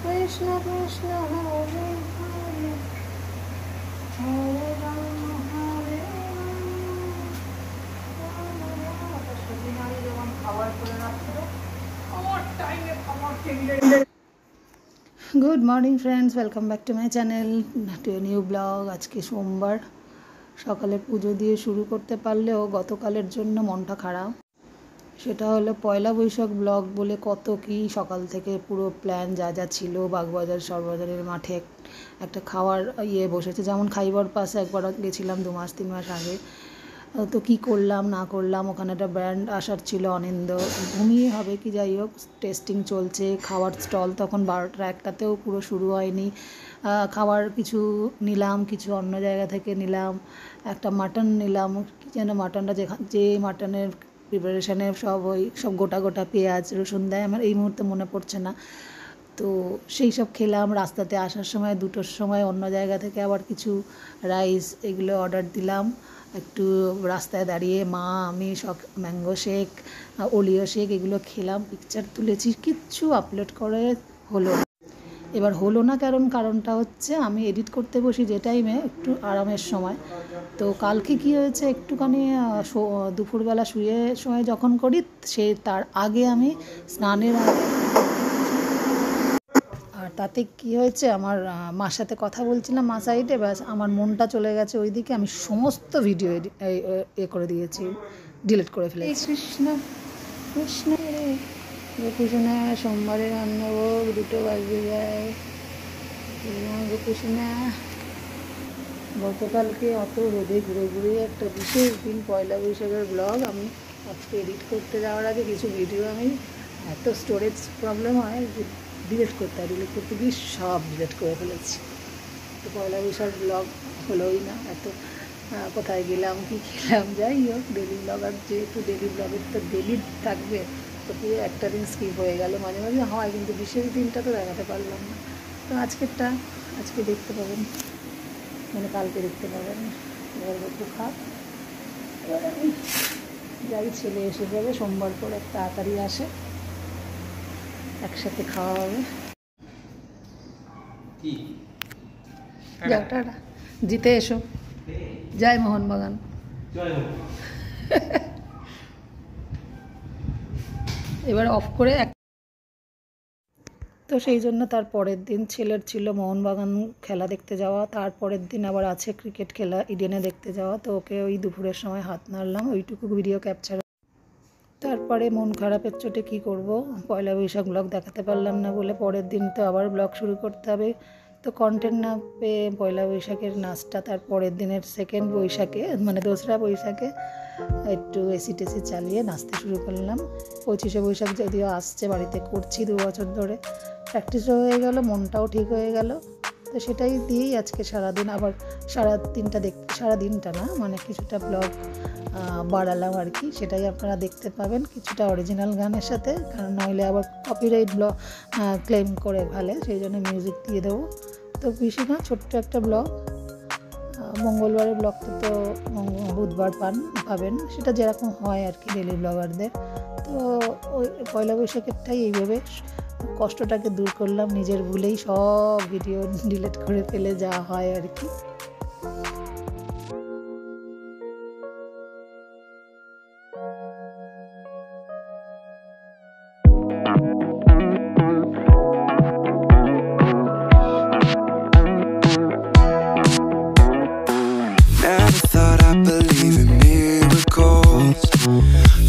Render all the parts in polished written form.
Krishna Krishna Hare Hare Hare Rama Hare Rama. Good morning friends, welcome back to my channel, to a new blog. আজকে সোমবার সকালে পুজো দিয়ে শুরু করতে পারলেও গতকালের জন্য মনটা খারাপ। সেটা হলো পয়লা বৈশাখ ব্লগ বলে কত কি সকাল থেকে পুরো প্ল্যান যা যা ছিল, বাগবাজার সরবাজারের মাঠে একটা খাওয়ার বসেছে, যেমন খাইবার পাশে একবার গেছিলাম 2-3 মাস আগে। তো কি করলাম না করলাম, ওখানে একটা ব্র্যান্ড আসার ছিল অনিন্দ, ঘুমিয়ে হবে কি যাই হোক, টেস্টিং চলছে। খাওয়ার স্টল তখন 12টা 1টাতেও পুরো শুরু হয়নি। খাবার কিছু নিলাম, কিছু অন্য জায়গা থেকে নিলাম, একটা মাটন নিলাম, কি যেন মাটনটা যে মাটনের প্রিপারেশানে সব গোটা গোটা পেঁয়াজ রসুন দেয়, আমার এই মুহূর্তে মনে পড়ছে না। তো সেই সব খেলাম। রাস্তাতে আসার সময় 2টোর সময় অন্য জায়গা থেকে আবার কিছু রাইস এগুলো অর্ডার দিলাম। একটু রাস্তায় দাঁড়িয়ে মা আমি সব ম্যাঙ্গো শেক, ওলিও শেক এগুলো খেলাম, পিকচার তুলেছি, কিচ্ছু আপলোড করে হলো না। এবার হলো না কারণটা হচ্ছে আমি এডিট করতে বসি যে টাইমে একটু আরামের সময়। তো কালকে কি হয়েছে, একটুখানি দুপুরবেলা সময় যখন করি তার আগে আমি স্নানের আর তাতে কি হয়েছে, আমার মার সাথে কথা বলছিলাম মা সাইডে, ব্যাস আমার মনটা চলে গেছে ওইদিকে, আমি সমস্ত ভিডিও করে দিয়েছি, ডিলিট করে ফেলেছি। কৃষ্ণ কৃষ্ণ গোপুষণা সোমবারে রান্নাভোগ 2টো বাজে যায়। গোপুষণা গতকালকে অত রোদে ঘুরে ঘুরে একটা বিশেষ দিন পয়লা বৈশাখের ব্লগ আমি আজকে এডিট করতে যাওয়ার আগে কিছু ভিডিও আমি এত স্টোরেজ প্রবলেম হয় যে ডিলিট করতে গিয়ে সব ডিলিট করে ফেলেছি। তো পয়লা বৈশাখ ব্লগ হলোই না, এত কোথায় গেলাম কি খেলাম, যাই হোক ডেলি ব্লগার যেহেতু ডেলি ব্লগের তো ডেলি থাকবে, তো পুরো একটা দিন স্কিপ হয়ে গেল। মাঝে মাঝে হয় কিন্তু বিশেষ দিনটা তো দেখাতে পারলাম না। তো আজকে দেখতে পাবেন, মানে কালকে দেখতে পাবেন। এবার একটু খাপ, এবার আমি যাই, ছেলে এসে যাবে সোমবার পর, এক তাড়াতাড়ি আসে, একসাথে খাওয়া হবে। টাটা, জিতে এসো, জয় মোহনবাগান। এবার অফ করে তো সেই জন্য তার পরের দিন ছেলের ছিল মোহনবাগান খেলা দেখতে যাওয়া, তারপরের দিন আবার আছে ক্রিকেট খেলা ইডেনে দেখতে যাওয়া। তো ওকে ওই দুপুরের সময় হাত নাড়লাম, ওইটুকু ভিডিও ক্যাপচার। তারপরে মন খারাপের চোটে কি করব, পয়লা বৈশাখ ব্লগ দেখাতে পারলাম না বলে পরের দিন তো আবার ব্লগ শুরু করতে হবে। তো কন্টেন্ট না পেয়ে পয়লা বৈশাখের নাচটা তার পরের দিনের 2nd বৈশাখে, মানে 2রা বৈশাখে একটু এসি টেসি চালিয়ে নাচতে শুরু করলাম। 25শে বৈশাখ যদিও আসছে, বাড়িতে করছি 2 বছর ধরে, প্র্যাকটিসও হয়ে গেল, মনটাও ঠিক হয়ে গেল। তো সেটাই দিয়েই আজকে সারাদিন, আবার সারাদিনটা না, মানে কিছুটা ব্লগ বাড়ালাম আর কি, সেটাই আপনারা দেখতে পাবেন, কিছুটা অরিজিনাল গানের সাথে, কারণ নইলে আবার কপিরাইট ব্লগ ক্লেম করে ফেলে, সেই জন্য মিউজিক দিয়ে দেবো। তো বেশি না, ছোট্ট একটা ব্লগ। মঙ্গলবারের ব্লগটা তো বুধবার পাবেন, সেটা যেরকম হয় আর কি ডেলি ব্লগারদের। তো ওই পয়লা বৈশাখেরটাই এইভাবে কষ্টটাকে দূর করলাম, নিজের ভুলেই সব ভিডিও ডিলিট করে ফেলে যা হয় আর কি। Never thought I'd believe in miracles.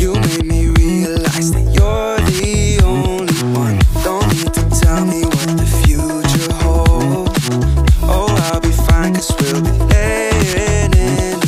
You made me realize that you're the only one. Don't need to tell me what the future holds. Oh, I'll be fine 'cause we'll be laying in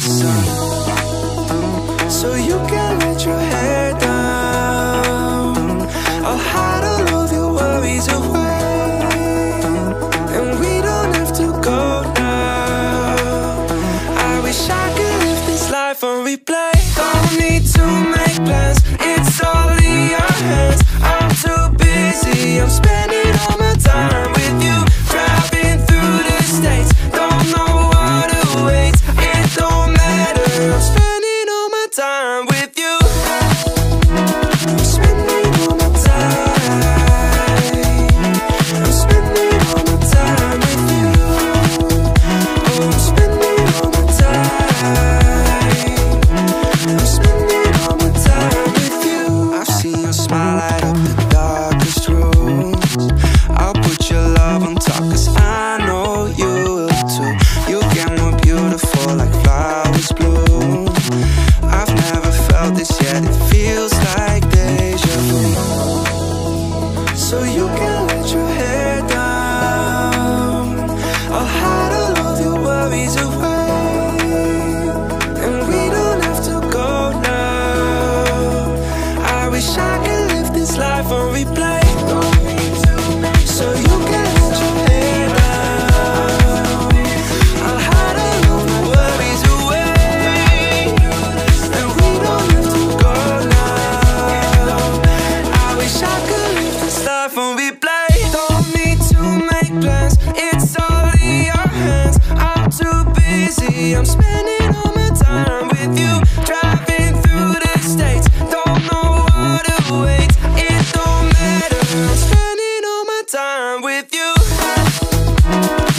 crazy. I'm spending all my time with you, driving through the states. Don't know what awaits. It don't matter. I'm spending all my time with you.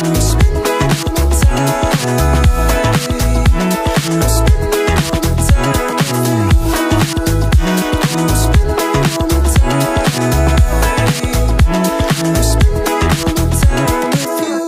I'm spending all my time. I'm spending all my time with you. I'm spending all my time. I'm spending all my time with you.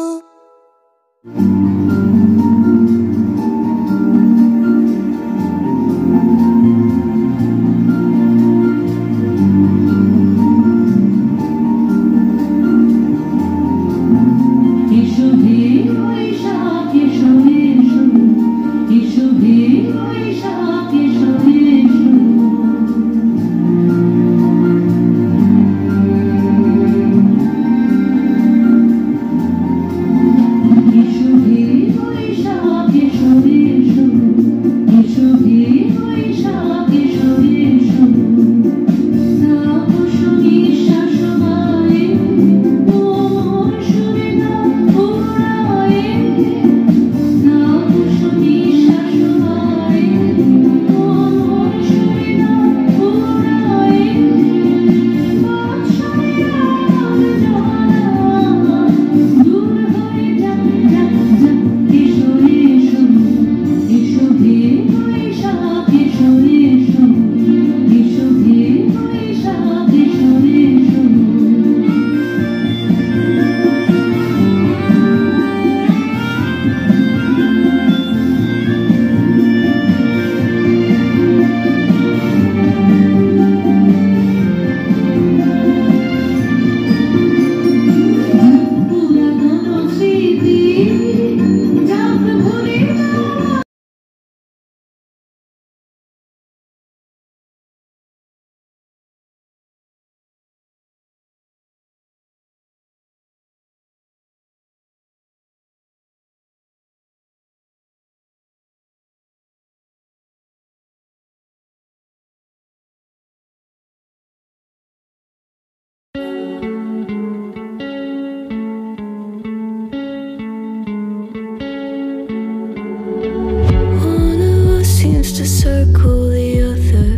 To circle the other,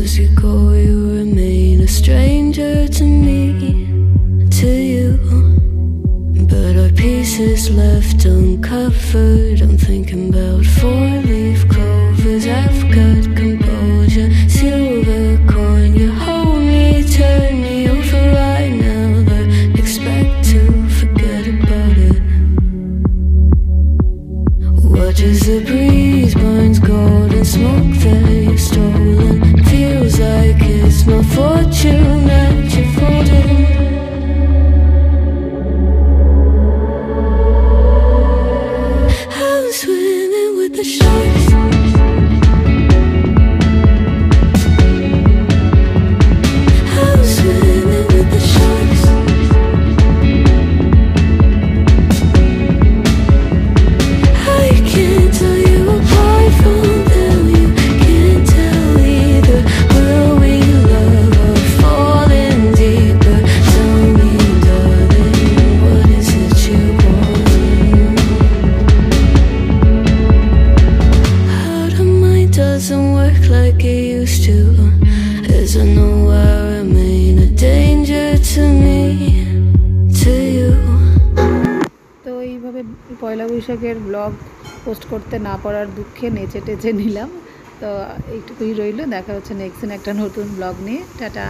as you go you remain a stranger to me, to you. But our pieces left uncovered. I'm thinking about four-leaf clovers. I've got composure, silver coin. You hold me, turn me over right now, but expect to forget about it. Watches the breeze, burns gold and smoke that you've stolen. Feels like it's my fortune that you're folding. I'm swimming with the sharks. I'm swimming with the sharks. I can't tell you apart from them. You can't tell either. Will we love or fall in deeper? Tell me, darling, what is it you want? Out of mind doesn't work like it used to. As I know I remain a danger to me, to you. তো এইভাবে পয়লা বৈশাখের blog post করতে না পারার দুঃখে নেচে টেচে নিলাম। তো এইটুকুই রইল, দেখা হচ্ছে নেক্সট দিন একটা নতুন ব্লগ নিয়ে। টাটা।